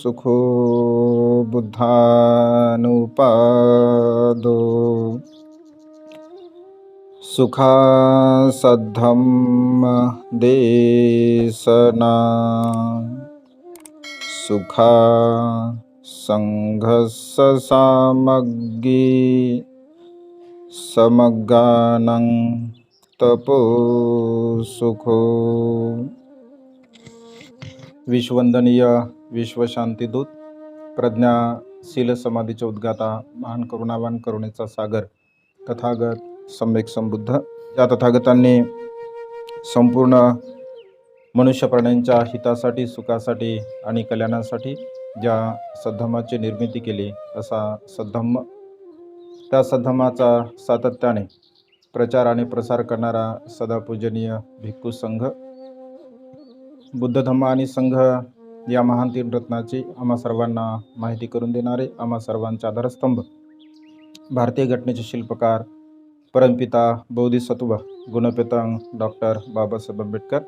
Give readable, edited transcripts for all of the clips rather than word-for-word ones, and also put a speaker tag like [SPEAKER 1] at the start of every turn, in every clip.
[SPEAKER 1] सुखो बुद्धानुपादो सुखासद्धम्म देशना सुखा संघस्स सामग्गी समग्गानं तपो सुखो। विश्ववंदनीय विश्वशांतीदूत प्रज्ञाशील समाधीचे उद्गाता महान करुणावान करुणेचा सागर तथागत सम्यक संबुद्ध या तथागतांनी संपूर्ण मनुष्य प्राण्यांच्या हितासाठी सुखासाठी आणि कल्याणासाठी ज्या सद्धम्माची निर्मिती केली असा सद्धम्म, त्या सद्धम्माचा सातत्याने प्रचार आणि प्रसार करणारा सदापूजनीय भिक्खू संघ, बुद्ध धम्म आणि संघ या महान तीन रत्नाची आम्हा सर्वांना माहिती करून देणारे, आम्हा सर्वांचे आधारस्तंभ, भारतीय घटनेचे शिल्पकार, परमपिता बोधिसत्व गुणपितांग डॉक्टर बाबासाहेब आंबेडकर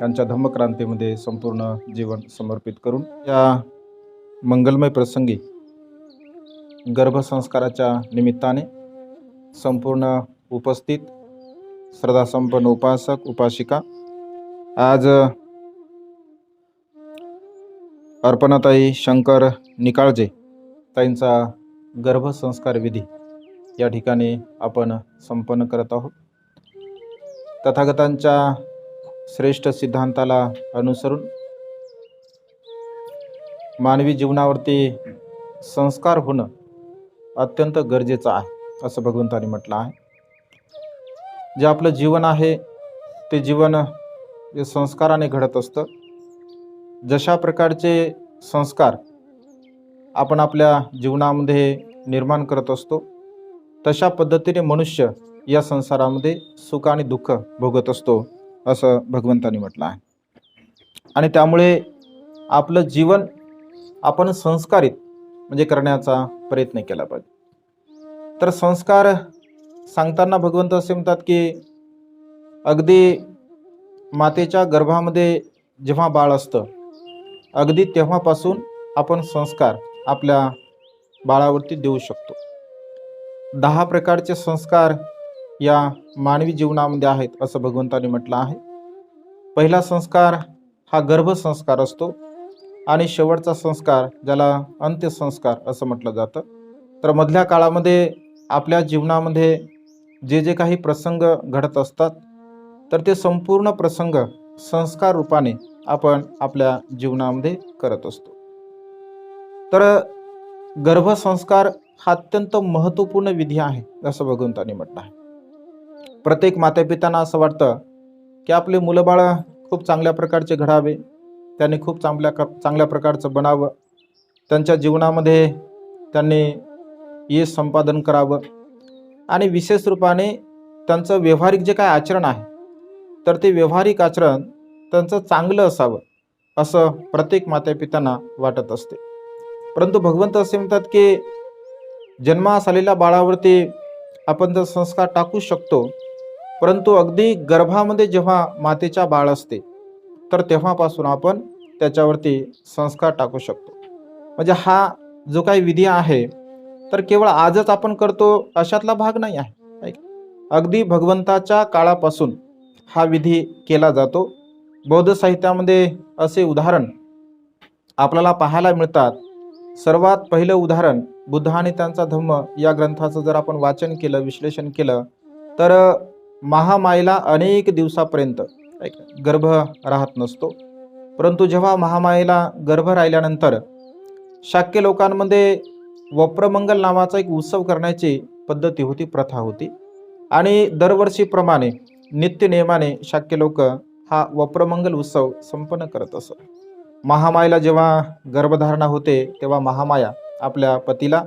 [SPEAKER 1] यांच्या धम्मक्रांतीमध्ये संपूर्ण जीवन समर्पित करून या मंगलमय प्रसंगी गर्भसंस्काराच्या निमित्ताने संपूर्ण उपस्थित श्रद्धासंपन्न उपासक उपासिका आज अर्पणाताई शंकर निकाळजे ताईंचा गर्भसंस्कार विधी या ठिकाणी आपण संपन्न करत आहोत। तथागतांच्या श्रेष्ठ सिद्धांताला अनुसरून मानवी जीवनावरती संस्कार होणं अत्यंत गरजेचं आहे असं भगवंतांनी म्हटलं आहे। जे आपलं जीवन आहे ते जीवन जे संस्काराने घडत असतं। जशा प्रकारचे संस्कार आपण आपल्या जीवनामध्ये निर्माण करत असतो तशा पद्धतीने मनुष्य या संसारामध्ये सुख आणि दुःख भोगत असतो असं भगवंतांनी म्हटलं आहे। आणि त्यामुळे आपलं जीवन आपण संस्कारित म्हणजे करण्याचा प्रयत्न केला पाहिजे। तर संस्कार सांगताना भगवंत असे म्हणतात की अगदी मातेच्या गर्भामध्ये जेव्हा बाळ असतं अगदी तेव्हापासून आपण संस्कार आपल्या बाळावरती देऊ शकतो। 10 प्रकारचे संस्कार या मानवी जीवनामध्ये आहेत असं भगवंतांनी म्हटलं आहे। पहिला संस्कार हा गर्भसंस्कार असतो आणि शेवटचा संस्कार ज्याला अंत्यसंस्कार असं म्हटलं जातं। तर मधल्या काळामध्ये आपल्या जीवनामध्ये जे काही प्रसंग घडत असतात तर ते संपूर्ण प्रसंग संस्कार रूपाने आपण आपल्या जीवनामध्ये करत असतो। तर गर्भसंस्कार हा अत्यंत महत्त्वपूर्ण विधी आहे असं भगवंतांनी म्हटलं आहे। प्रत्येक मातापित्यांना असं वाटतं की आपले मुलं बाळ खूप चांगल्या प्रकारचे घडावे, त्यांनी खूप चांगल्या प्रकारचं बनावं, त्यांच्या जीवनामध्ये त्यांनी यश संपादन करावं आणि विशेष रूपाने त्यांचं व्यवहारिक जे काय आचरण आहे तर ते व्यवहारिक आचरण त्यांचं चांगलं असावं असं प्रत्येक मातापित्यांना वाटत असते। परंतु भगवंत असे म्हणतात की जन्मास आलेल्या बाळावरती आपण तर संस्कार टाकू शकतो, परंतु अगदी गर्भामध्ये जेव्हा मातेच्या बाळ असते तर तेव्हापासून आपण त्याच्यावरती संस्कार टाकू शकतो। म्हणजे हा जो काही विधी आहे तर केवळ आजच आपण करतो अशातला भाग नाही आहे। अगदी भगवंताच्या काळापासून हा विधी केला जातो। बौद्ध साहित्यामध्ये असे उदाहरण आपल्याला पाहायला मिळतात। सर्वात पहिलं उदाहरण बुद्ध आणि त्यांचा धम्म या ग्रंथाचं जर आपण वाचन केलं, विश्लेषण केलं तर महामायेला अनेक दिवसापर्यंत गर्भ राहत नसतो, परंतु जेव्हा महामायेला गर्भ राहिल्यानंतर शाक्य लोकांमध्ये वप्रमंगल नावाचा एक उत्सव करण्याची पद्धती होती, प्रथा होती आणि दरवर्षीप्रमाणे नित्य नियमाने शाक्य लोक हा वप्रमंगल उत्सव संपन्न करत असत। महामायेला जेव्हा गर्भधारणा होते तेव्हा महामाया आपल्या पतीला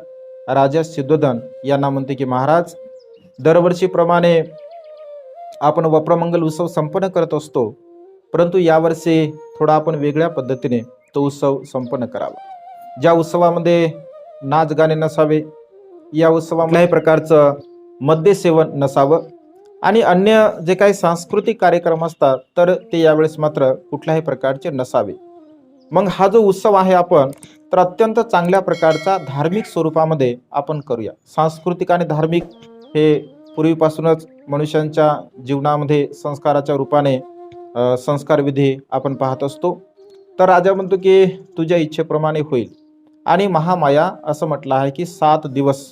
[SPEAKER 1] राजा सिद्धोधन यांना म्हणते की महाराज, दरवर्षीप्रमाणे आपण वप्रमंगल उत्सव संपन्न करत असतो, परंतु यावर्षी थोडा आपण वेगळ्या पद्धतीने तो उत्सव संपन्न करावा। ज्या उत्सवामध्ये नाच गाणे नसावे, या उत्सवामध्ये प्रकारचं मद्य सेवन नसावं आणि अन्य जे काही सांस्कृतिक कार्यक्रम असतात तर ते यावेळेस मात्र कुठल्याही प्रकारचे नसावे। मग हा जो उत्सव आहे आपण तर अत्यंत चांगल्या प्रकारचा धार्मिक स्वरूपामध्ये आपण करूया. सांस्कृतिक आणि धार्मिक हे पूर्वीपासूनच मनुष्यांच्या जीवनामध्ये संस्काराच्या रूपाने संस्कार विधी आपण पाहत असतो. तर राजा म्हणतो की तुझ्या इच्छेप्रमाणे होईल. आणि महामाया असं म्हटलं आहे की 7 दिवस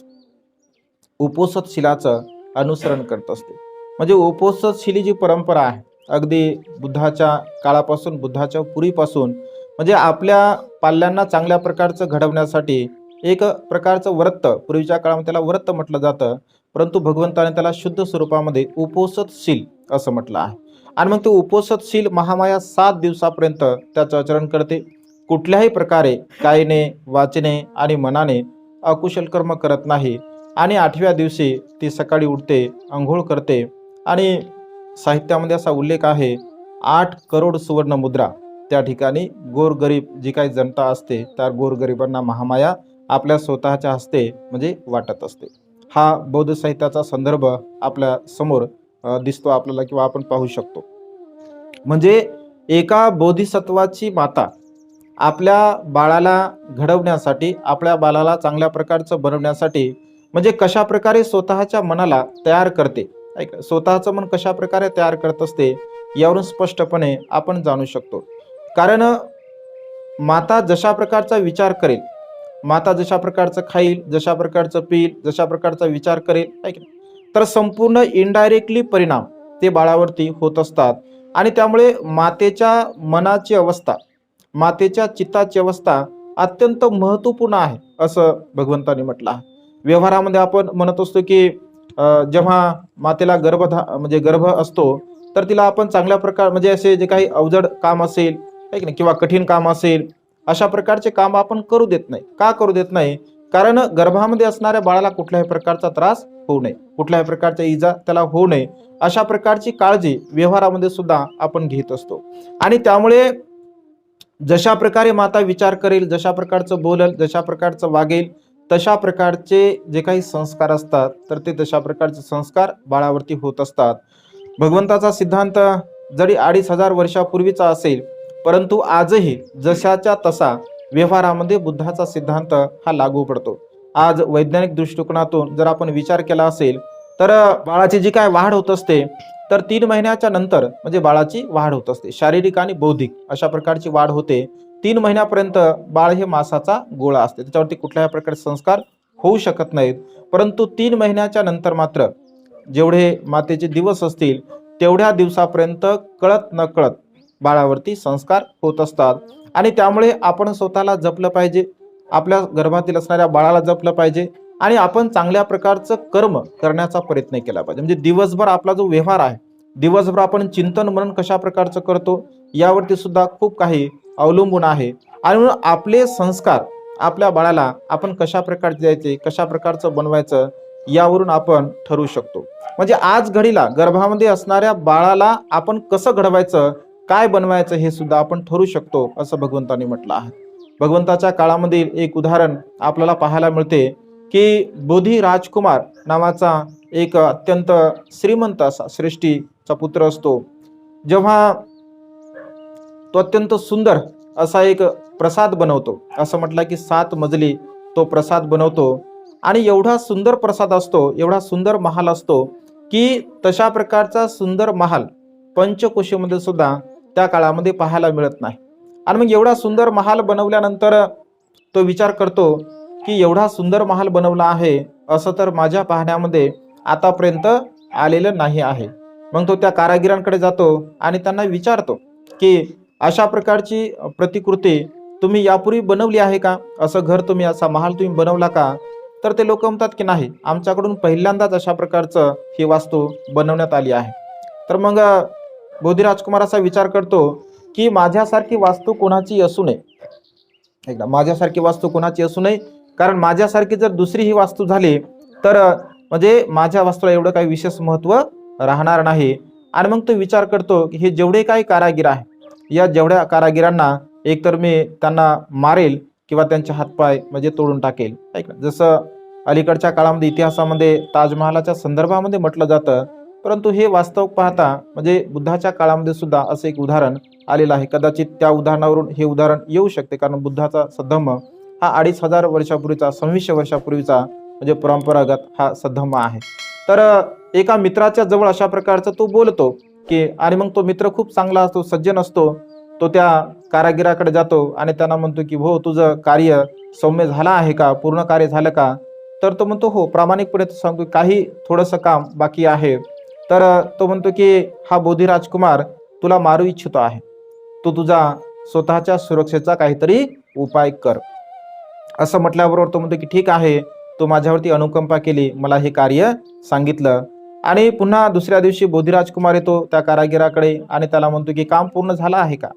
[SPEAKER 1] उपोषणशिलाचं अनुसरण करत असते. म्हणजे उपोषणशिली जी परंपरा आहे अगदी बुद्धाच्या काळापासून, बुद्धाच्या पूर्वीपासून, म्हणजे आपल्या पाल्यांना चांगल्या प्रकारचं घडवण्यासाठी एक प्रकारचं व्रत, पूर्वीच्या काळामध्ये त्याला व्रत म्हटलं जातं, परंतु भगवंताने त्याला शुद्ध स्वरूपामध्ये उपोषणशील असं म्हटलं आहे. आणि मग ते उपोषणशील महामाया 7 दिवसापर्यंत त्याचं आचरण करते. कुठल्याही प्रकारे कायने, वाचने आणि मनाने अकुशल कर्म करत नाही. आणि 8व्या दिवशी ती सकाळी उठते, अंघोळ करते आणि साहित्यामध्ये असा उल्लेख आहे 8 करोड सुवर्ण मुद्रा त्या ठिकाणी गोरगरीब जी काही जनता असते त्या गोरगरिबांना महामाया आपल्या स्वतःच्या हस्ते म्हणजे वाटत असते. हा बौद्ध साहित्याचा संदर्भ आपल्या समोर दिसतो आपल्याला किंवा आपण पाहू शकतो. म्हणजे एका बोधिसत्वाची माता आपल्या बाळाला घडवण्यासाठी, आपल्या बाळाला चांगल्या प्रकारचं बनवण्यासाठी म्हणजे कशा प्रकारे स्वतःच्या मनाला तयार करते, स्वतःचं मन कशा प्रकारे तयार करत असते यावरून स्पष्टपणे आपण जाणू शकतो. कारण माता जशा प्रकारचा विचार करेल, माता जशा प्रकारचं खाईल, जशा प्रकारचं पिईल, जशा प्रकारचा विचार करेल, तर संपूर्ण इनडायरेक्टली परिणाम ते बाळावरती होत असतात. आणि त्यामुळे मातेच्या मनाची अवस्था, मातेच्या चित्ताची अवस्था अत्यंत महत्त्वपूर्ण आहे असं भगवंतांनी म्हटलं आहे. व्यवहारामध्ये आपण म्हणत असतो की जेव्हा मातेला म्हणजे गर्भ असतो तर तिला आपण चांगल्या प्रकार म्हणजे असे जे काही अवजड काम असेल किंवा कठीण काम असेल अशा प्रकारचे काम आपण करू देत नाही. का करू देत नाही? कारण गर्भामध्ये असणाऱ्या बाळाला कुठल्याही प्रकारचा त्रास होऊ नये, कुठल्याही प्रकारच्या इजा त्याला होऊ नये अशा प्रकारची काळजी व्यवहारामध्ये सुद्धा आपण घेत असतो. आणि त्यामुळे जशा प्रकारे माता विचार करेल, जशा प्रकारचं बोलेल, जशा प्रकारचं वागेल, तशा प्रकारचे जे काही संस्कार असतात तर ते तशा प्रकारचे संस्कार बाळावरती होत असतात. भगवंताचा सिद्धांत जरी 2500 वर्षापूर्वीचा असेल परंतु आजही जशाच्या तसा व्यवहारामध्ये बुद्धाचा सिद्धांत हा लागू पडतो. आज वैज्ञानिक दृष्टिकोनातून जर आपण विचार केला असेल तर बाळाची जी काय वाढ होत असते तर 3 महिन्याच्या नंतर म्हणजे बाळाची वाढ होत असते, शारीरिक आणि बौद्धिक अशा प्रकारची वाढ होते. 3 महिन्यापर्यंत बाळ हे मांसाचा गोळा असते, त्याच्यावरती कुठल्याही प्रकारचे संस्कार होऊ शकत नाहीत. परंतु 3 महिन्याच्या नंतर मात्र जेवढे मातेचे दिवस असतील तेवढ्या दिवसापर्यंत कळत न कळत बाळावरती संस्कार होत असतात. आणि त्यामुळे आपण स्वतःला जपलं पाहिजे, आपल्या गर्भातील असणाऱ्या बाळाला जपलं पाहिजे आणि आपण चांगल्या प्रकारचं कर्म करण्याचा प्रयत्न केला पाहिजे. म्हणजे दिवसभर आपला जो व्यवहार आहे, दिवसभर आपण चिंतन मनन कशा प्रकारचं करतो यावरती सुद्धा खूप काही अवलंबून आहे. आणि म्हणून आपले संस्कार आपल्या बाळाला आपण कशा प्रकारचे द्यायचे, कशा प्रकारचं बनवायचं यावरून आपण ठरवू शकतो. म्हणजे आज घडीला गर्भामध्ये असणाऱ्या बाळाला आपण कसं घडवायचं, काय बनवायचं हे सुद्धा आपण ठरवू शकतो असं भगवंतांनी म्हटलं आहे. भगवंताच्या काळामधील एक उदाहरण आपल्याला पाहायला मिळते की बोधी राजकुमार नावाचा एक अत्यंत श्रीमंत असा श्रेष्ठीचा पुत्र असतो. जेव्हा तो अत्यंत सुंदर असा एक प्रसाद बनवतो, असं म्हटलं की 7 मजली तो प्रसाद बनवतो आणि एवढा सुंदर प्रसाद असतो, एवढा सुंदर महाल असतो की तशा प्रकारचा सुंदर महाल पंचकोशीमध्ये सुद्धा त्या काळामध्ये पाहायला मिळत नाही. आणि मग एवढा सुंदर महाल बनवल्यानंतर तो विचार करतो की एवढा सुंदर महाल बनवला आहे असं तर माझ्या पाहण्यामध्ये आतापर्यंत आलेलं नाही आहे. मग तो त्या कारागिरांकडे जातो आणि त्यांना विचारतो की अशा प्रकारची प्रतिकृती तुम्ही यापूर्वी बनवली आहे का, असं घर तुम्ही, असा महाल तुम्ही बनवला का? तर ते लोक म्हणतात की नाही, आमच्याकडून पहिल्यांदाच अशा प्रकारचं ही वास्तू बनवण्यात आली आहे. तर मग बोधी राजकुमार असा विचार करतो की माझ्यासारखी वास्तू कोणाची असू नये, एकदा माझ्यासारखी वास्तू कोणाची असू नये, कारण माझ्यासारखी जर दुसरी ही वास्तू झाली तर म्हणजे माझ्या वास्तूला एवढं काही विशेष महत्त्व राहणार नाही. आणि मग तो विचार करतो की हे जेवढे काही कारागीर आहे या जेवढ्या कारागिरांना एकतर मी त्यांना मारेल किंवा त्यांचे हातपाय म्हणजे तोडून टाकेल. जसं अलीकडच्या काळामध्ये इतिहासामध्ये ताजमहालाच्या संदर्भामध्ये म्हटलं जातं, परंतु हे वास्तव पाहता म्हणजे बुद्धाच्या काळामध्ये सुद्धा असं एक उदाहरण आलेलं आहे. कदाचित त्या उदाहरणावरून हे उदाहरण येऊ शकते, कारण बुद्धाचा सद्धम्म हा 2500 वर्षापूर्वीचा 2600 वर्षापूर्वीचा म्हणजे परंपरागत हा सद्धम्मा आहे. तर एका मित्राच्या जवळ अशा प्रकारचं तो बोलतो की, आणि मग तो मित्र खूप चांगला असतो, सज्जन असतो. तो त्या कारागिराकडे जातो आणि त्यांना म्हणतो की, हो तुझं कार्य सौम्य झालं आहे का, पूर्ण कार्य झालं का? तर तो म्हणतो हो, प्रामाणिकपणे तो सांगतो काही थोडंसं काम बाकी आहे. तर तो म्हणतो की, हा बोधी राजकुमार तुला मारू इच्छितो आहे, तू तुझा स्वतःच्या सुरक्षेचा काहीतरी उपाय कर. असं म्हटल्याबरोबर तो म्हणतो की ठीक आहे, तो माझ्यावरती अनुकंपा केली, मला हे कार्य सांगितलं. आणि पुन्हा दुसऱ्या दिवशी बोधिराजकुमार येतो त्या कारागिराकडे आणि त्याला म्हणतो की काम पूर्ण झालं आहे का?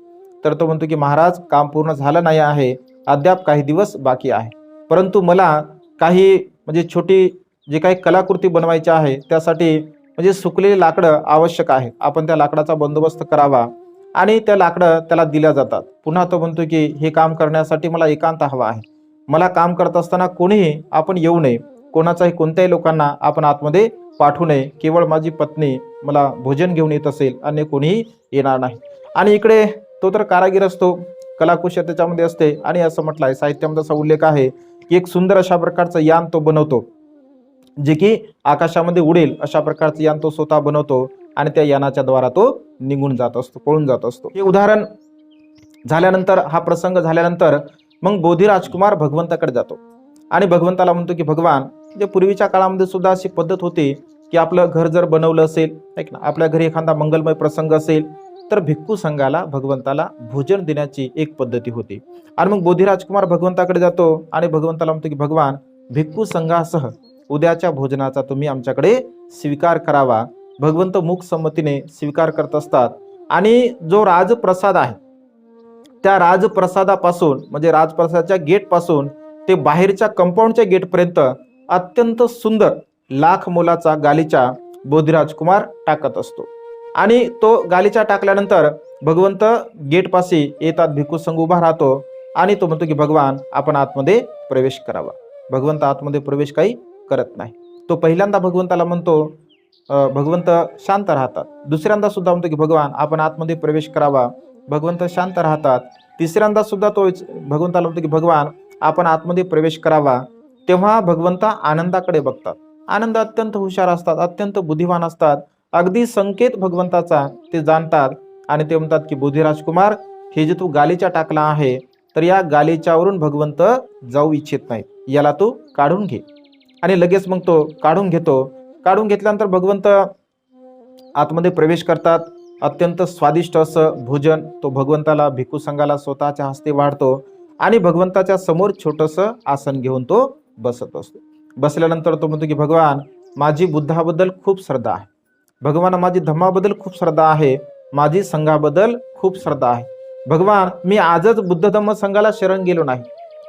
[SPEAKER 1] तर तो म्हणतो की महाराज, काम पूर्ण झालं नाही आहे, अद्याप काही दिवस बाकी आहे. परंतु मला काही म्हणजे छोटी जे काही कलाकृती बनवायची आहे त्यासाठी म्हणजे सुकलेली लाकडं आवश्यक आहे. आपण त्या लाकडाचा बंदोबस्त करावा आणि त्या लाकडं त्याला दिल्या जातात. पुन्हा तो म्हणतो की हे काम करण्यासाठी मला एकांत हवा आहे. मला काम करत असताना कोणीही आपण येऊ नये, कोणाचाही कोणत्याही लोकांना आपण आतमध्ये पाठवू नये. केवळ माझी पत्नी मला भोजन घेऊन येत असेल, अन्य कोणीही येणार नाही. आणि इकडे तो तर कारागीर असतो, कलाकुशल त्याच्यामध्ये असते. आणि असं म्हटलं आहे साहित्यामध्ये असा उल्लेख आहे की एक सुंदर अशा प्रकारचं यान तो बनवतो, जे की आकाशामध्ये उडेल अशा प्रकारचं यान तो स्वतः बनवतो आणि त्या यानाच्या द्वारा तो निघून जात असतो, पळून जात असतो. हे उदाहरण झाल्यानंतर, हा प्रसंग झाल्यानंतर मग बोधी राजकुमार भगवंताकडे जातो आणि भगवंताला म्हणतो की भगवान, जे पूर्वीच्या काळामध्ये सुद्धा अशी पद्धत होती की आपलं घर जर बनवलं असेल, ऐक ना, आपल्या घरी एखादा मंगलमय प्रसंग असेल तर भिक्खू संघाला भगवंताला भोजन देण्याची एक पद्धती होती. आणि मग बोधी राजकुमार भगवंताकडे जातो आणि भगवंताला म्हणतो की भगवान, भिक्खू संघासह उद्याच्या भोजनाचा तुम्ही आमच्याकडे स्वीकार करावा. भगवंत मूक संमतीने स्वीकार करत असतात. आणि जो राजप्रसाद आहे त्या राजप्रसादापासून म्हणजे राजप्रसादाच्या गेट पासून ते बाहेरच्या कंपाऊंडच्या गेटपर्यंत अत्यंत सुंदर लाख मोलाचा गालिचा बोधिराजकुमार टाकत असतो. आणि तो गालिचा टाकल्यानंतर भगवंत गेट पाशी येतात, भिक्खू संघ उभा राहतो आणि तो म्हणतो की भगवान, आपण आतमध्ये प्रवेश करावा. भगवंत आतमध्ये प्रवेश काही करत नाही. तो पहिल्यांदा भगवंताला म्हणतो, भगवंत शांत राहतात. दुसऱ्यांदा सुद्धा म्हणतो की भगवान, आपण आतमध्ये प्रवेश करावा. भगवंत शांत राहतात. तिसऱ्यांदा सुद्धा तो भगवंताला म्हणतो की भगवान, आपण आतमध्ये प्रवेश करावा. तेव्हा भगवंत आनंदाकडे बघतात. आनंद अत्यंत हुशार असतात, अत्यंत बुद्धिमान असतात. अगदी संकेत भगवंताचा ते जाणतात आणि ते म्हणतात की बोधिराजकुमार, हे जे तू गालिचा टाकला आहे तर या गालिच्यावरून भगवंत जाऊ इच्छित नाही, याला तू काढून घे. आणि लगेच मग तो काढून घेतो. काढून घेतल्यानंतर भगवंत आतमध्ये प्रवेश करतात. अत्यंत स्वादिष्ट असं भोजन तो भगवंताला, भिक्खू संघाला स्वतःच्या हस्ते वाढतो आणि भगवंताच्या समोर छोटंसं आसन घेऊन तो बसत असतो. बसल्यानंतर तो म्हणतो की भगवान, माझी बुद्धाबद्दल खूप श्रद्धा आहे. भगवान, माझी धम्माबद्दल खूप श्रद्धा आहे. माझी संघाबद्दल खूप श्रद्धा आहे. भगवान, मी आजच बुद्ध धम्म संघाला शरण गेलो नाही.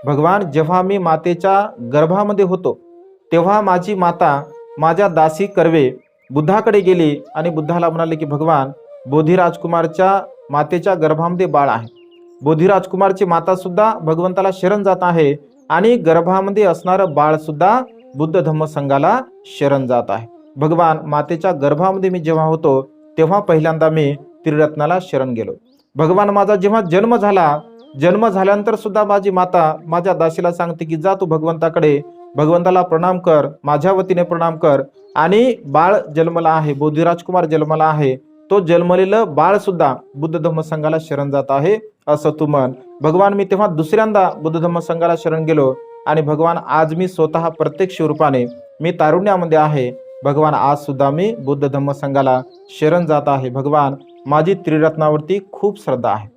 [SPEAKER 1] भगवान, जेव्हा मी मातेच्या गर्भामध्ये होतो तेव्हा माझी माता, माझ्या दासी कर्वे बुद्धाकडे गेली आणि बुद्धाला म्हणाले की भगवान, बोधिराजकुमारच्या मातेच्या गर्भामध्ये बाळ आहे. बोधिराजकुमारची माता सुद्धा भगवंताला शरण जात आहे आणि गर्भामध्ये असणारं बाळ सुद्धा बुद्ध धम्म संघाला शरण जात आहे. भगवान, मातेच्या गर्भामध्ये मी जेव्हा होतो तेव्हा पहिल्यांदा मी त्रिरत्नाला शरण गेलो. भगवान, माझा जेव्हा जन्म झाला, जन्म झाल्यानंतर सुद्धा माझी माता माझ्या दासीला सांगते की जा तू भगवंताकडे, भगवंताला प्रणाम कर, माझ्या वतीने प्रणाम कर. आणि बाळ जन्मला आहे, बोधिराजकुमार जन्मला आहे, तो जन्मलेलं बाळ सुद्धा बुद्ध धम्म संघाला शरण जात आहे असं तू म्हण. भगवान, मी तेव्हा दुसऱ्यांदा बुद्ध धम्म संघाला शरण गेलो आणि भगवान, आज मी स्वतः प्रत्यक्ष रूपाने मी तारुण्यामध्ये आहे. भगवान, आज सुद्धा मी बुद्ध धम्म संघाला शरण जात आहे. भगवान, माझी त्रिरत्नावरती खूप श्रद्धा आहे.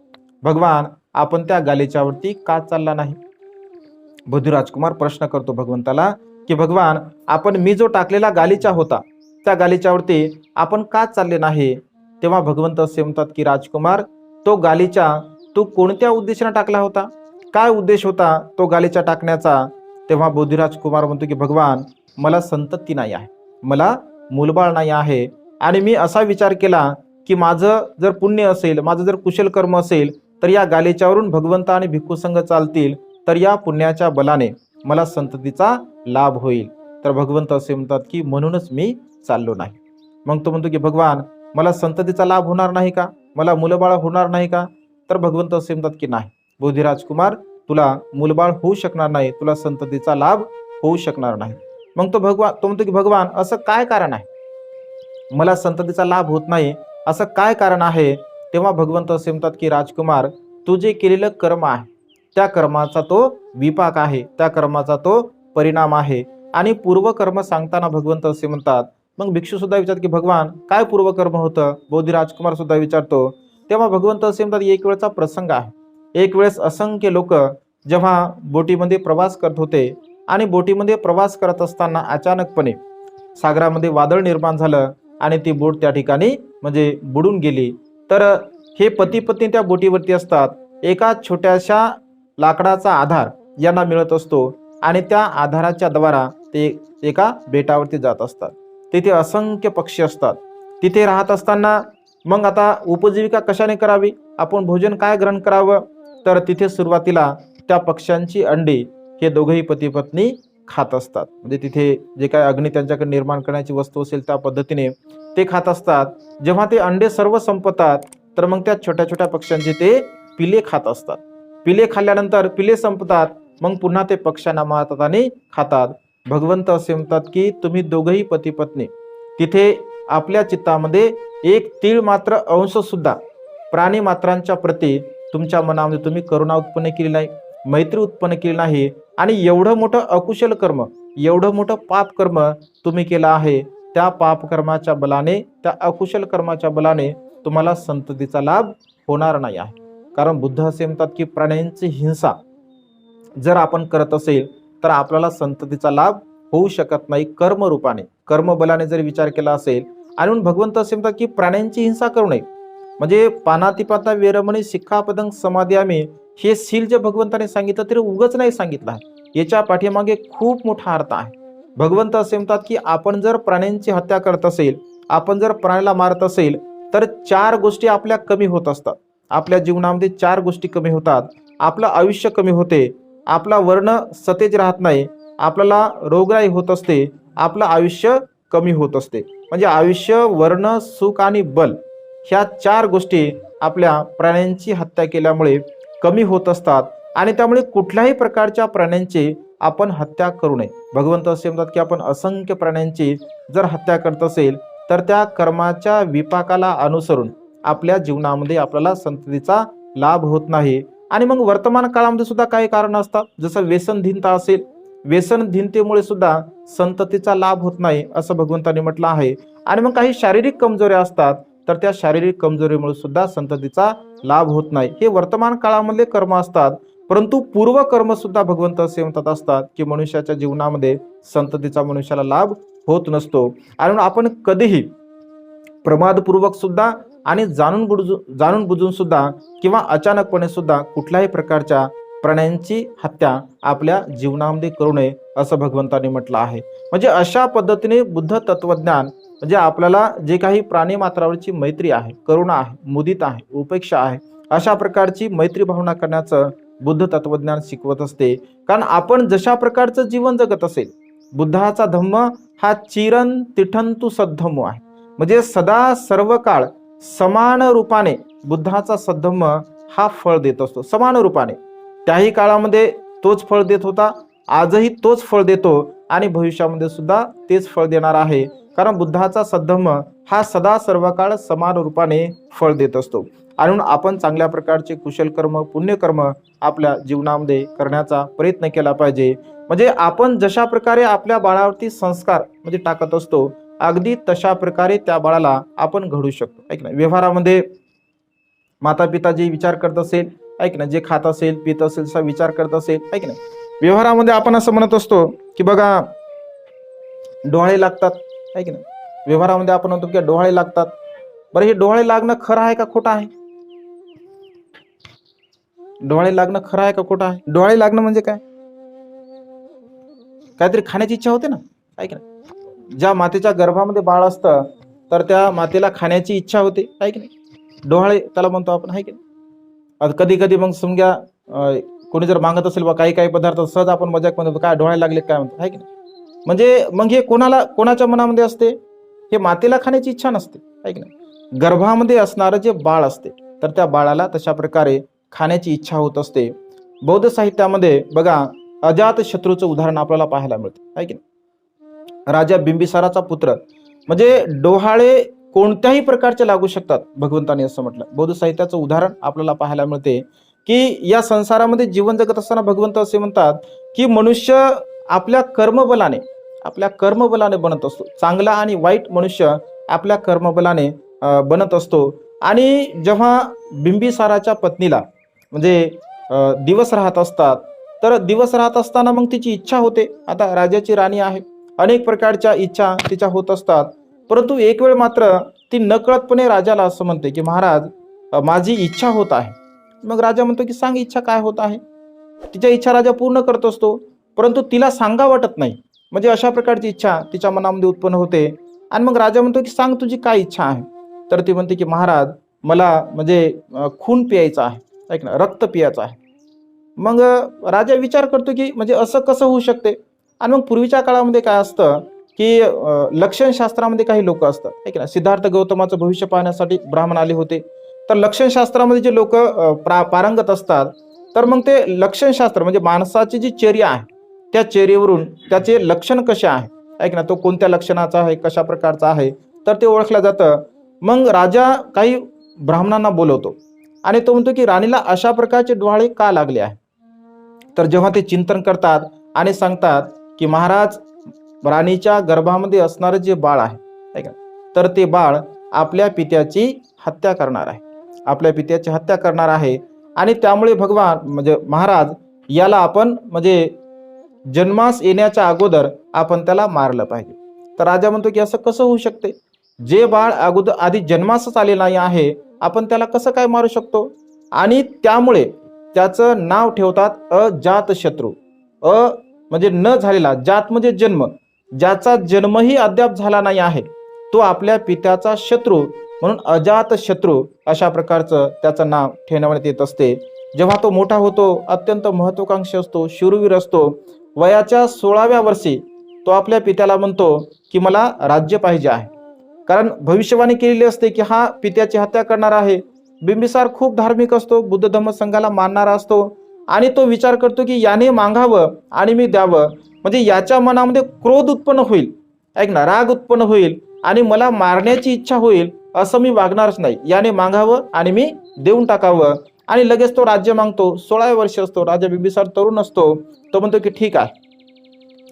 [SPEAKER 1] भगवान, आपण त्या गालिच्यावरती का चालला नाही? बोधिराजकुमार प्रश्न करतो भगवंताला की भगवान, आपण मी जो टाकलेला गालिचा होता त्या गालिच्यावरती आपण का चालले नाही? तेव्हा भगवंत असे म्हणतात की राजकुमार, तो गालिचा तू कोणत्या उद्देशाने टाकला होता? काय उद्देश होता तो गालिचा टाकण्याचा? तेव्हा बोधिराजकुमार म्हणतो की भगवान, मला संतती नाही आहे, मला मूलबाळ नाही आहे. आणि मी असा विचार केला की माझं जर पुण्य असेल, माझं जर कुशल कर्म असेल तर या गालिच्यावरून भगवंत आणि भिक्खू संघ चालतील, तर या पुण्याच्या बलाने मला संततीचा लाभ होईल. तर भगवंत असे म्हणतात की म्हणूनच मी चाललो नाही. मग तो म्हणतो की भगवान, मला संततीचा लाभ होणार नाही का? मला मुलबाळ होणार नाही का? तर भगवंत असे म्हणतात की नाही बोधिराजकुमार, तुला मूलबाळ होऊ शकणार नाही, तुला संततीचा लाभ होऊ शकणार नाही. मग तो म्हणतो की भगवान असं काय कारण आहे, मला संततीचा लाभ होत नाही असं काय कारण आहे? तेव्हा भगवंत असे म्हणतात की राजकुमार, तू जे केलेलं कर्म आहे त्या कर्माचा तो विपाक आहे, त्या कर्माचा तो परिणाम आहे. आणि पूर्वकर्म सांगताना भगवंत असे म्हणतात, मग भिक्षू सुद्धा विचारतात की भगवान काय पूर्वकर्म होतं, बोधी राजकुमार सुद्धा विचारतो. तेव्हा भगवंत असे म्हणतात, एक वेळचा प्रसंग आहे. एक वेळेस असंख्य लोक जेव्हा बोटीमध्ये प्रवास करत होते आणि बोटीमध्ये प्रवास करत असताना अचानकपणे सागरामध्ये वादळ निर्माण झालं आणि ती बोट त्या ठिकाणी म्हणजे बुडून गेली. तर हे पती पत्नी त्या बोटीवरती असतात. एका छोट्याशा लाकडाचा आधार यांना मिळत असतो आणि त्या आधाराच्या द्वारा ते एका बेटावरती जात असतात. तिथे असंख्य पक्षी असतात. तिथे राहत असताना मग आता उपजीविका कशाने करावी, आपण भोजन काय ग्रहण करावं, तर तिथे सुरुवातीला त्या पक्ष्यांची अंडी हे दोघेही पती पत्नी खात असतात. म्हणजे तिथे जे काय अग्नी त्यांच्याकडे निर्माण करण्याची वस्तू असेल त्या पद्धतीने ते खात असतात. जेव्हा ते अंडे सर्व संपतात तर मग त्या छोट्या छोट्या पक्ष्यांचे ते पिले खात असतात. पिले खाल्ल्यानंतर पिले संपतात, मग पुन्हा ते पक्ष्यांना मारतात आणि खातात. भगवंत असे म्हणतात की तुम्ही दोघेही पती पत्नी तिथे आपल्या चित्तामध्ये एक तीळ मात्र अंश सुद्धा प्राणी मात्रांच्या प्रती तुमच्या मनामध्ये तुम्ही करुणा उत्पन्न केली नाही, मैत्री उत्पन्न केली नाही. आणि एवढं मोठं अकुशल कर्म, एवढं मोठं पाप कर्म तुम्ही केलं आहे. त्या पाप कर्माच्या बलाने, त्या अकुशल कर्माच्या बलाने तुम्हाला संततीचा लाभ होणार नाही आहे. कारण बुद्ध असे म्हणतात की प्राण्यांची हिंसा जर आपण करत असेल तर आपल्याला संततीचा लाभ होऊ शकत नाही. कर्मरूपाने, कर्मबलाने जर विचार केला असेल. आणि म्हणून भगवंत असे म्हणतात की प्राण्यांची हिंसा करू नये. म्हणजे पानातिपाता वेरमणी शिक्षापदं समादियामी हे सील जे भगवंताने सांगितलं तरी उगच नाही सांगितलं आहे, याच्या पाठीमागे खूप मोठा अर्थ आहे. भगवंत असे म्हणतात की आपण जर प्राण्यांची हत्या करत असेल, आपण जर प्राण्याला मारत असेल तर 4 गोष्टी आपल्या कमी होत असतात. आपल्या जीवनामध्ये 4 गोष्टी कमी होतात. आपलं आयुष्य कमी होते, आपला वर्ण सतेज राहत नाही, आपल्याला रोगराई होत असते, आपलं आयुष्य कमी होत असते. म्हणजे आयुष्य, वर्ण, सुख आणि बल ह्या 4 गोष्टी आपल्या प्राण्यांची हत्या केल्यामुळे कमी होत असतात. आणि त्यामुळे कुठल्याही प्रकारच्या प्राण्यांची आपण हत्या करू नये. भगवंत असे म्हणतात की आपण असंख्य प्राण्यांची जर हत्या करत असेल तर त्या कर्माच्या विपाकाला अनुसरून आपल्या जीवनामध्ये आपल्याला संततीचा लाभ होत नाही. आणि मग वर्तमान काळामध्ये सुद्धा काही कारण असतात, जसं व्यसनधीनता असेल, व्यसनधीनतेमुळे सुद्धा संततीचा लाभ होत नाही असं भगवंतांनी म्हटलं आहे. आणि मग काही शारीरिक कमजोऱ्या असतात, तर त्या शारीरिक कमजोरीमुळे सुद्धा संततीचा लाभ होत नाही. हे वर्तमान काळामधले कर्म असतात. परंतु पूर्व कर्म सुद्धा भगवंत असे म्हणतात असतात की मनुष्याच्या जीवनामध्ये संततीचा मनुष्याला लाभ होत नसतो. आणि आपण कधीही प्रमादपूर्वक सुद्धा आणि जाणून बुजून सुद्धा किंवा अचानकपणे सुद्धा कुठल्याही प्रकारच्या प्राण्यांची हत्या आपल्या जीवनामध्ये करू नये असं भगवंतांनी म्हटलं आहे. म्हणजे अशा पद्धतीने बुद्ध तत्वज्ञान म्हणजे आपल्याला जे काही प्राणी मात्रावरची मैत्री आहे, करुणा आहे, मुदिता आहे, उपेक्षा आहे, अशा प्रकारची मैत्री भावना करण्याचं बुद्ध तत्वज्ञान शिकवत असते. कारण आपण जशा प्रकारचं जीवन जगत असेल, बुद्धाचा धम्म हा चिरन तिठंतु सद्धम्म आहे. म्हणजे सदा सर्व काळ समान रूपाने बुद्धाचा सद्धम्म हा फळ देत असतो. समान रूपाने त्याही काळामध्ये तोच फळ देत होता, आजही तोच फळ देतो आणि भविष्यामध्ये सुद्धा तेच फळ देणार आहे. कारण बुद्धाचा सद्धम्म हा सदा सर्व काळ समान रूपाने फळ देत असतो. आणि आपण चांगल्या प्रकारचे कुशल कर्म, पुण्यकर्म आपल्या जीवनामध्ये करण्याचा प्रयत्न केला पाहिजे. म्हणजे आपण जशा प्रकारे आपल्या बाळावरती संस्कार म्हणजे टाकत असतो, अगदी तशा प्रकारे त्या बाळाला आपण घडू शकतो. ऐक ना, व्यवहारामध्ये माता पिता जे विचार करत असेल, ऐक ना, जे खात असेल, पित असेल, असा विचार करत असेल, ऐक ना, व्यवहारामध्ये आपण असं म्हणत असतो की बघा डोहाळे लागतात, ऐक ना, व्यवहारामध्ये आपण म्हणतो की डोहाळे लागतात. बरं, हे डोहाळे लागणं खरं आहे का खोटं आहे? डोहाळे लागणं खरं आहे का खोटं आहे? डोहाळे लागणं म्हणजे काय? काहीतरी खाण्याची इच्छा होते ना, ऐक ना. ज्या मातेच्या गर्भामध्ये बाळ असतं तर त्या मातेला खाण्याची इच्छा होते, आहे की नाही. डोहाळे त्याला म्हणतो आपण, आहे की नाही. आता कधी कधी मग समजा कोणी जर मागत असेल बा काही काही पदार्थ, सहज आपण मजाक म्हणतो काय डोहाळे लागले काय म्हणतो, आहे की नाही. म्हणजे मग हे कोणाच्या मनामध्ये असते? हे मातेला खाण्याची इच्छा नसते, आहे की नाही. गर्भामध्ये असणारं जे बाळ असते तर त्या बाळाला तशा प्रकारे खाण्याची इच्छा होत असते. बौद्ध साहित्यामध्ये बघा अजातशत्रूचं उदाहरण आपल्याला पाहायला मिळतं, आहे की नाही? राजा बिंबिसाराचा पुत्र, म्हणजे डोहाळे कोणत्याही प्रकारचे लागू शकतात, भगवंताने असं म्हटलं. बौद्ध साहित्याचं उदाहरण आपल्याला पाहायला मिळते की या संसारामध्ये जीवन जगत असताना भगवंत असे म्हणतात की मनुष्य आपल्या कर्मबलाने बनत असतो. चांगला आणि वाईट मनुष्य आपल्या कर्मबलाने बनत असतो. आणि जेव्हा बिंबिसाराच्या पत्नीला म्हणजे दिवस राहत असतात, तर दिवस राहत असताना मग तिची इच्छा होते. आता राजाची राणी आहे, अनेक प्रकारच्या इच्छा तिच्या होत असतात. परंतु एक वेळ मात्र ती नकळतपणे राजाला असं म्हणते की महाराज, माझी इच्छा होत आहे. मग राजा म्हणतो की सांग इच्छा काय होत आहे. तिच्या इच्छा राजा पूर्ण करत असतो, परंतु तिला सांगा वाटत नाही. म्हणजे अशा प्रकारची इच्छा तिच्या मनामध्ये उत्पन्न होते. आणि मग राजा म्हणतो की सांग तुझी काय इच्छा आहे. तर ती म्हणते की महाराज, मला म्हणजे खून पियायचा आहे, ऐक ना, रक्त पियायचं आहे. मग राजा विचार करतो की म्हणजे असं कसं होऊ शकते. आणि मग पूर्वीच्या काळामध्ये काय असतं की लक्षणशास्त्रामध्ये काही लोक असतात, ऐक ना, सिद्धार्थ गौतमाचं भविष्य पाहण्यासाठी ब्राह्मण आले होते. तर लक्षणशास्त्रामध्ये जे लोक पारंगत असतात, तर मग ते लक्षणशास्त्र म्हणजे माणसाची जी चर्या आहे त्या चर्येवरून त्याचे लक्षण कसे आहे, ऐक ना, तो कोणत्या लक्षणाचा आहे, कशा प्रकारचा आहे, तर ते ओळखलं जातं. मग राजा काही ब्राह्मणांना बोलवतो आणि तो म्हणतो की राणीला अशा प्रकारचे डोहाळे का लागले आहे. तर जेव्हा ते चिंतन करतात आणि सांगतात की महाराज, राणीच्या गर्भामध्ये असणारं जे बाळ आहे, ऐका, तर ते बाळ आपल्या पित्याची हत्या करणार आहे, आपल्या पित्याची हत्या करणार आहे. आणि त्यामुळे भगवान म्हणजे महाराज, याला आपण म्हणजे जन्मास येण्याच्या अगोदर आपण त्याला मारलं पाहिजे. तर राजा म्हणतो की असं कसं होऊ शकते, जे बाळ अगोदर आधी जन्मासच आले नाही आहे, आपण त्याला कसं काय मारू शकतो. आणि त्यामुळे त्याचं नाव ठेवतात अजातशत्रू. म्हणजे न झालेला, जात म्हणजे जन्म, ज्याचा जन्मही अद्याप झाला नाही आहे, तो आपल्या पित्याचा शत्रू, म्हणून अजातशत्रू अशा प्रकारचं त्याचं नाव ठेवण्यात येत असते. जेव्हा तो मोठा होतो, अत्यंत महत्वाकांक्षी असतो, शूरवीर असतो. वयाच्या 16व्या वर्षी तो आपल्या पित्याला म्हणतो की मला राज्य पाहिजे आहे. कारण भविष्यवाणी केलेली असते की हा पित्याची हत्या करणार आहे. बिंबिसार खूप धार्मिक असतो, बुद्ध धम्म संघाला मानणारा असतो. आणि तो विचार करतो की याने मागावं आणि मी द्यावं, म्हणजे याच्या मनामध्ये क्रोध उत्पन्न होईल, ऐक ना, राग उत्पन्न होईल आणि मला मारण्याची इच्छा होईल, असं मी वागणारच नाही. याने मागावं आणि मी देऊन टाकावं. आणि लगेच तो राज्य मागतो. 16 वर्ष असतो, राजा बिंबिसार तरुण असतो. तो म्हणतो की ठीक आहे,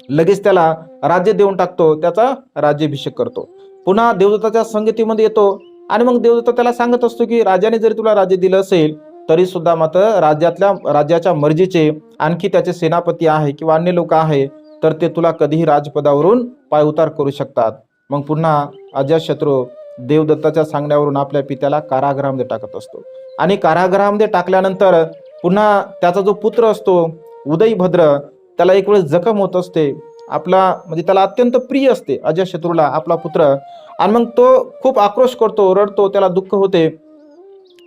[SPEAKER 1] लगेच त्याला राज्य देऊन टाकतो, त्याचा राज्याभिषेक करतो. पुन्हा देवदत्ताच्या संगतीमध्ये येतो आणि मग देवदत्त त्याला सांगत असतो की राजाने जरी तुला राज्य दिलं असेल तरी सुद्धा मात्र राज्याच्या मर्जीचे आणखी त्याचे सेनापती आहे किंवा अन्य लोक आहे, तर ते तुला कधीही राजपदावरून पायउतार करू शकतात. मग पुन्हा अजातशत्रू देवदत्ताच्या सांगण्यावरून आपल्या पित्याला कारागृहामध्ये टाकत असतो. आणि कारागृहामध्ये टाकल्यानंतर पुन्हा त्याचा जो पुत्र असतो उदयभद्र, त्याला एक वेळेस जखम होत असते. आपला म्हणजे त्याला अत्यंत प्रिय असते अजातशत्रूला आपला पुत्र. आणि मग तो खूप आक्रोश करतो, रडतो, त्याला दुःख होते.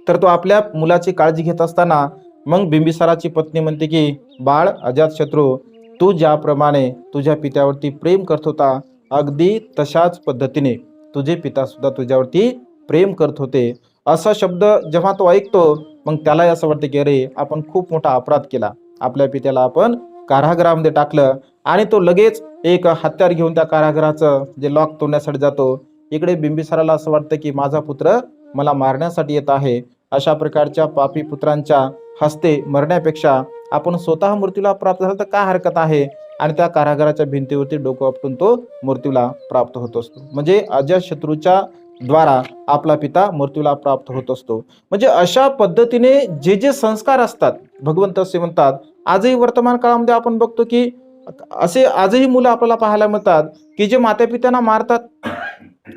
[SPEAKER 1] तर तो आपल्या मुलाची काळजी घेत असताना मग बिंबिसाराची पत्नी म्हणते की बाळ अजातशत्रू, तू ज्याप्रमाणे तुझ्या पित्यावरती प्रेम करत होता, अगदी तशाच पद्धतीने तुझे पिता सुद्धा तुझ्यावरती प्रेम करत होते. असा शब्द जेव्हा तो ऐकतो, मग त्यालाही असं वाटतं की अरे, आपण खूप मोठा अपराध केला, आपल्या पित्याला आपण कारागृहामध्ये टाकलं. आणि तो लगेच एक हत्यार घेऊन त्या कारागृहाचं जे लॉक तोडण्यासाठी जातो. इकडे बिंबिसाराला असं वाटतं की माझा पुत्र मला मारण्यासाठी येत आहे. अशा प्रकारच्या पापी पुत्रांच्या हस्ते मरण्यापेक्षा आपण स्वतः मृत्यूला प्राप्त झाला तर काय हरकत आहे. आणि त्या कारागृहाच्या भिंतीवरती डोकं आपटून तो मृत्यूला प्राप्त होत असतो. म्हणजे अजातशत्रूच्या द्वारा आपला पिता मृत्यूला प्राप्त होत असतो. म्हणजे अशा पद्धतीने जे जे संस्कार असतात, भगवंत असे म्हणतात. आजही वर्तमान काळामध्ये आपण बघतो की असे आजही मुलं आपल्याला पाहायला मिळतात की जे मातापित्यांना मारतात,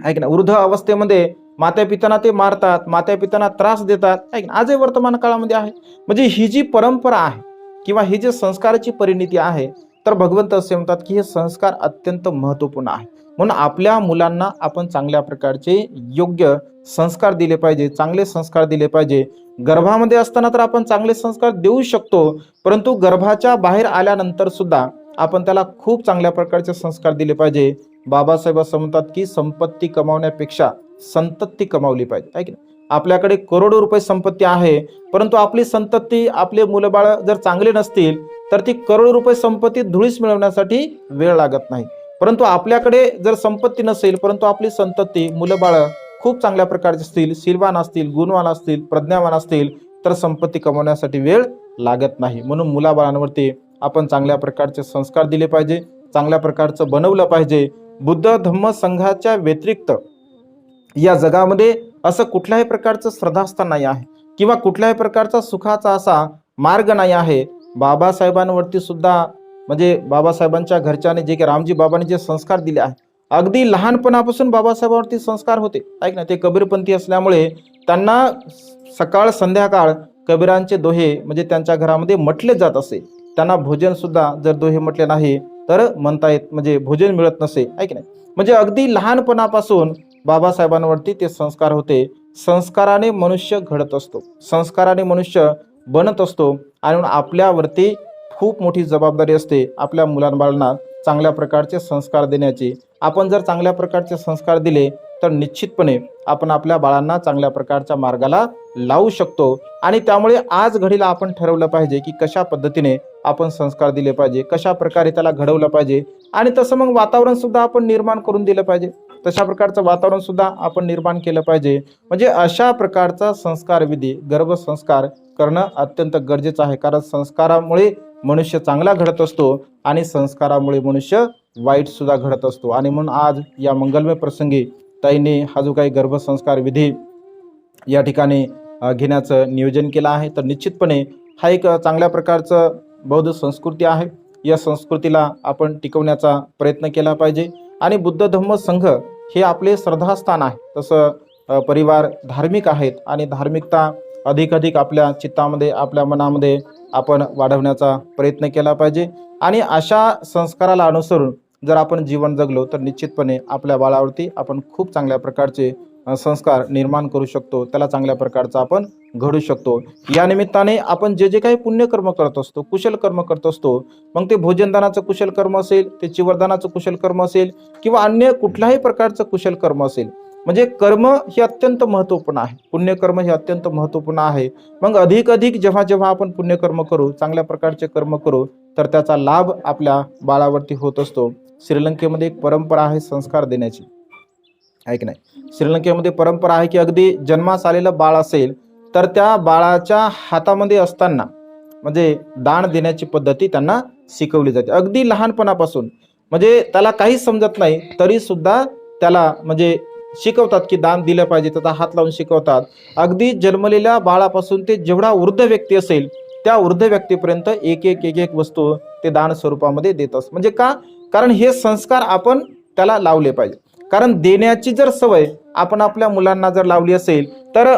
[SPEAKER 1] ऐक ना, वृद्ध अवस्थेमध्ये मातापित्यांना ते मारतात, मातापित्यांना त्रास देतात, ऐक ना, आजही वर्तमान काळामध्ये आहे. म्हणजे ही जी परंपरा आहे किंवा ही जी संस्काराची परिणिती आहे, तर भगवंत असे म्हणतात की हे संस्कार अत्यंत महत्त्वपूर्ण आहे. म्हणून आपल्या मुलांना आपण चांगल्या प्रकारचे योग्य संस्कार दिले पाहिजे, चांगले संस्कार दिले पाहिजे. गर्भामध्ये असताना तर आपण चांगले संस्कार देऊ शकतो, परंतु गर्भाच्या बाहेर आल्यानंतर सुद्धा आपण त्याला खूप चांगल्या प्रकारचे संस्कार दिले पाहिजे. बाबासाहेब असं म्हणतात की संपत्ती कमावण्यापेक्षा संतती कमावली पाहिजे, आहे की नाही. आपल्याकडे करोडो रुपये संपत्ती आहे, परंतु आपली संतती, आपले मुलंबाळ जर चांगले नसतील तर ती करोडो रुपये संपत्ती धुळीस मिळवण्यासाठी वेळ लागत नाही. परंतु आपल्याकडे जर संपत्ती नसेल परंतु आपली संतती, मुलंबाळ खूप चांगल्या प्रकारचे असतील, शीलवान असतील, गुणवान असतील, प्रज्ञावान असतील तर संपत्ती कमवण्यासाठी वेळ लागत नाही. म्हणून मुलाबाळांवरती आपण चांगल्या प्रकारचे संस्कार दिले पाहिजे, चांगल्या प्रकारचं बनवलं पाहिजे. बुद्ध धम्म संघाच्या व्यतिरिक्त या जगामध्ये असं कुठल्याही प्रकारचं श्रद्धास्थान नाही आहे किंवा कुठल्याही प्रकारचा सुखाचा असा मार्ग नाही आहे. बाबासाहेबांवरती सुद्धा म्हणजे बाबासाहेबांच्या घरच्याने जे की रामजी बाबांनी जे संस्कार दिले आहे, अगदी लहानपणापासून बाबासाहेबांवरती संस्कार होते. ऐक ना, ते कबीरपंथी असल्यामुळे त्यांना सकाळ संध्याकाळ कबीरांचे दोहे म्हणजे त्यांच्या घरामध्ये म्हटले जात असे. त्यांना भोजन सुद्धा जर दोहे म्हटले नाही तर म्हणता येत म्हणजे भोजन मिळत नसे. ऐक नाही, म्हणजे अगदी लहानपणापासून बाबासाहेबांवरती ते संस्कार होते. संस्काराने मनुष्य घडत असतो, संस्काराने मनुष्य बनत असतो आणि आपल्यावरती खूप मोठी जबाबदारी असते आपल्या मुलांबाळांना चांगल्या प्रकारचे संस्कार देण्याची. आपण जर चांगल्या प्रकारचे संस्कार दिले तर निश्चितपणे आपण आपल्या बाळांना चांगल्या प्रकारच्या मार्गाला लावू शकतो. आणि त्यामुळे आज घडीला आपण ठरवलं पाहिजे की कशा पद्धतीने आपण संस्कार दिले पाहिजे, कशा प्रकारे त्याला घडवलं पाहिजे. आणि तसं मग वातावरण सुद्धा आपण निर्माण करून दिलं पाहिजे, तशा प्रकारचं वातावरण सुद्धा आपण निर्माण केलं पाहिजे. म्हणजे अशा प्रकारचा संस्कार विधी, गर्भसंस्कार करणं अत्यंत गरजेचं आहे. कारण संस्कारामुळे मनुष्य चांगला घडत असतो आणि संस्कारामुळे मनुष्य वाईट सुद्धा घडत असतो. आणि म्हणून आज या मंगलमय प्रसंगी ताईंनी हा जो काही गर्भसंस्कार विधी या ठिकाणी घेण्याचं नियोजन केलं आहे, तर निश्चितपणे हा एक चांगल्या प्रकारचं बौद्ध संस्कृती आहे. या संस्कृतीला आपण टिकवण्याचा प्रयत्न केला पाहिजे. आणि बुद्ध धम्म संघ हे आपले श्रद्धास्थान आहे. तसं परिवार धार्मिक आहेत आणि धार्मिकता अधिक आपल्या चित्तामध्ये, आपल्या मनामध्ये आपण वाढवण्याचा प्रयत्न केला पाहिजे. आणि अशा संस्काराला अनुसरून जर आपण जीवन जगलो तर निश्चितपणे आपल्या बाळावरती आपण खूप चांगल्या प्रकारचे संस्कार निर्माण करू शकतो, त्याला चांगल्या प्रकारचा आपण घडू शकतो. या निमित्ताने आपण जे काही पुण्यकर्म करत असतो, कुशल कर्म करत असतो, मग ते भोजनदानाचं कुशल कर्म असेल, ते चिवरदानाचं कुशल कर्म असेल किंवा अन्य कुठल्याही प्रकारचं कुशल कर्म असेल, म्हणजे कर्म हे अत्यंत महत्त्वपूर्ण आहे. पुण्यकर्म हे अत्यंत महत्त्वपूर्ण आहे. मग अधिक जेव्हा आपण पुण्यकर्म करू, चांगल्या प्रकारचे कर्म करू तर त्याचा लाभ आपल्या बाळावरती होत असतो. श्रीलंकेमध्ये एक परंपरा आहे संस्कार देण्याची. ऐक नाही, श्रीलंकेमध्ये परंपरा आहे की अगदी जन्मास आलेलं बाळ असेल तर त्या बाळाच्या हातामध्ये असताना म्हणजे दान देण्याची पद्धती त्यांना शिकवली जाते. अगदी लहानपणापासून, म्हणजे त्याला काही समजत नाही तरी सुद्धा त्याला म्हणजे शिकवतात की दान दिलं पाहिजे, त्याचा हात लावून शिकवतात. अगदी जन्मलेल्या बाळापासून ते जेवढा वृद्ध व्यक्ती असेल त्या वृद्ध व्यक्तीपर्यंत एक वस्तू ते दान स्वरूपामध्ये देत असतात. म्हणजे का? कारण हे संस्कार आपण त्याला लावले पाहिजे. कारण देण्याची जर सवय आपण आपल्या मुलांना जर लावली असेल तर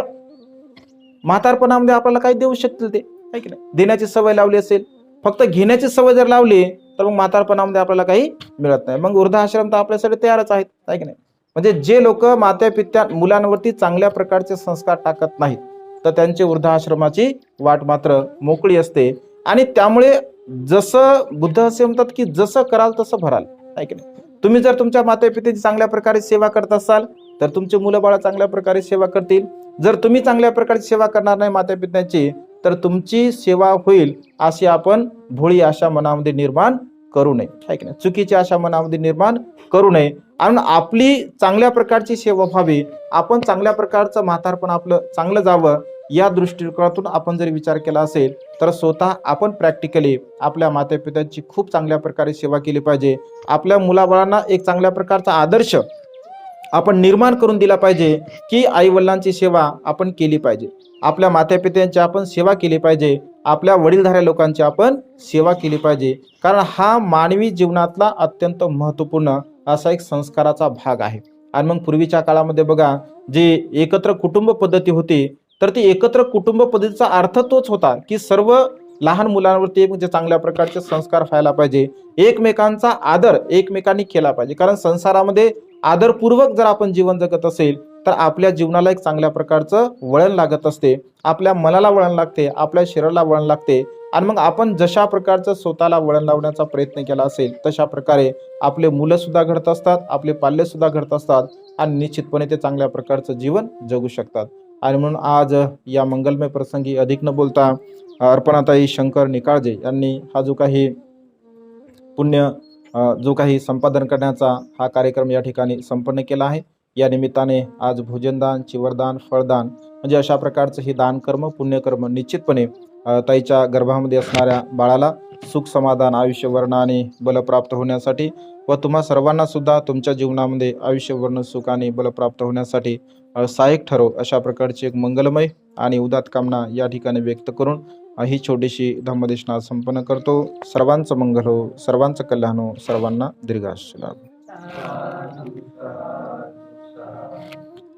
[SPEAKER 1] म्हातारपणामध्ये आपल्याला काही देऊ शकतील ते, आहे की नाही. देण्याची सवय लावली असेल, फक्त घेण्याची सवय जर लावली तर मग म्हातारपणामध्ये आपल्याला काही मिळत नाही. मग वृद्धाश्रम तर आपल्यासाठी तयारच आहेत, आहे की नाही. म्हणजे जे लोक माता पित्या मुलांवरती चांगल्या प्रकारचे संस्कार टाकत नाहीत तर त्यांचे वृद्धाश्रमाची वाट मात्र मोकळी असते. आणि त्यामुळे जसं बुद्ध असे म्हणतात की जसं कराल तसं भराल, आहे की नाही. तुम्ही जर तुमच्या माता पित्याची चांगल्या प्रकारे सेवा करत असाल तर तुमचे मुलं बाळ चांगल्या प्रकारे सेवा करतील. जर तुम्ही चांगल्या प्रकारे सेवा करणार नाही माता पित्याची तर तुमची सेवा होईल अशी आपण भोळी आशा मनामध्ये निर्माण करू नये, आहे की नाही. चुकीची आशा मनामध्ये निर्माण करू नये. आणि आपली चांगल्या प्रकारची सेवा व्हावी, आपण चांगल्या प्रकारचं म्हातारपण आपलं चांगलं जावं, या दृष्टिकोनातून आपण जर विचार केला असेल तर स्वतः आपण प्रॅक्टिकली आपल्या मातापित्यांची खूप चांगल्या प्रकारे सेवा केली पाहिजे. आपल्या मुलाबाळांना एक चांगल्या प्रकारचा आदर्श आपण निर्माण करून दिला पाहिजे की आई वडिलांची सेवा आपण केली पाहिजे, आपल्या मातापित्यांची आपण सेवा केली पाहिजे, आपल्या वडीलधाऱ्या लोकांची आपण सेवा केली पाहिजे. कारण हा मानवी जीवनातला अत्यंत महत्त्वपूर्ण असा एक संस्काराचा भाग आहे. आणि मग पूर्वीच्या काळामध्ये बघा, जे एकत्र कुटुंब पद्धती होती तर ती एकत्र कुटुंब पद्धतीचा अर्थ तोच होता की सर्व लहान मुलांवरती म्हणजे चांगल्या प्रकारचे संस्कार व्हायला पाहिजे, एकमेकांचा आदर एकमेकांनी केला पाहिजे. कारण संसारामध्ये आदरपूर्वक जर आपण जीवन जगत असेल तर आपल्या जीवनाला एक चांगल्या प्रकारचं वळण लागत असते, आपल्या मनाला वळण लागते, आपल्या शरीराला वळण लागते. आणि मग आपण जशा प्रकारचं स्वतःला वळण लावण्याचा प्रयत्न केला असेल तशा प्रकारे आपले मुलं सुद्धा घडत असतात, आपले पाल्य सुद्धा घडत असतात आणि निश्चितपणे ते चांगल्या प्रकारचं जीवन जगू शकतात. आणि म्हणून आज या मंगलमय प्रसंगी अधिक न बोलता अर्पणाताई शंकर निकाळजे यांनी हा जो काही पुण्य जो काही संपादन करण्याचा हा कार्यक्रम या ठिकाणी संपन्न केला आहे. या निमित्ताने आज भोजनदान, चिवरदान, फळदान म्हणजे अशा प्रकारचं हे दानकर्म, पुण्यकर्म निश्चितपणे ताईच्या गर्भामध्ये असणाऱ्या बाळाला सुख, समाधान, आयुष्य, वर्ण आणि बल प्राप्त होण्यासाठी व तुम्हा सर्वांना सुद्धा तुमच्या जीवनामध्ये आयुष्य, वर्ण, सुख आणि बल प्राप्त होण्यासाठी सहाय्यक ठरो अशा प्रकारची एक मंगलमय आणि उदात्त कामना या ठिकाणी व्यक्त करून ही छोटीशी धम्मदेशना संपन्न करतो. सर्वांचं मंगल हो, सर्वांचं कल्याण हो, सर्वांना दीर्घायुष्य लाभो.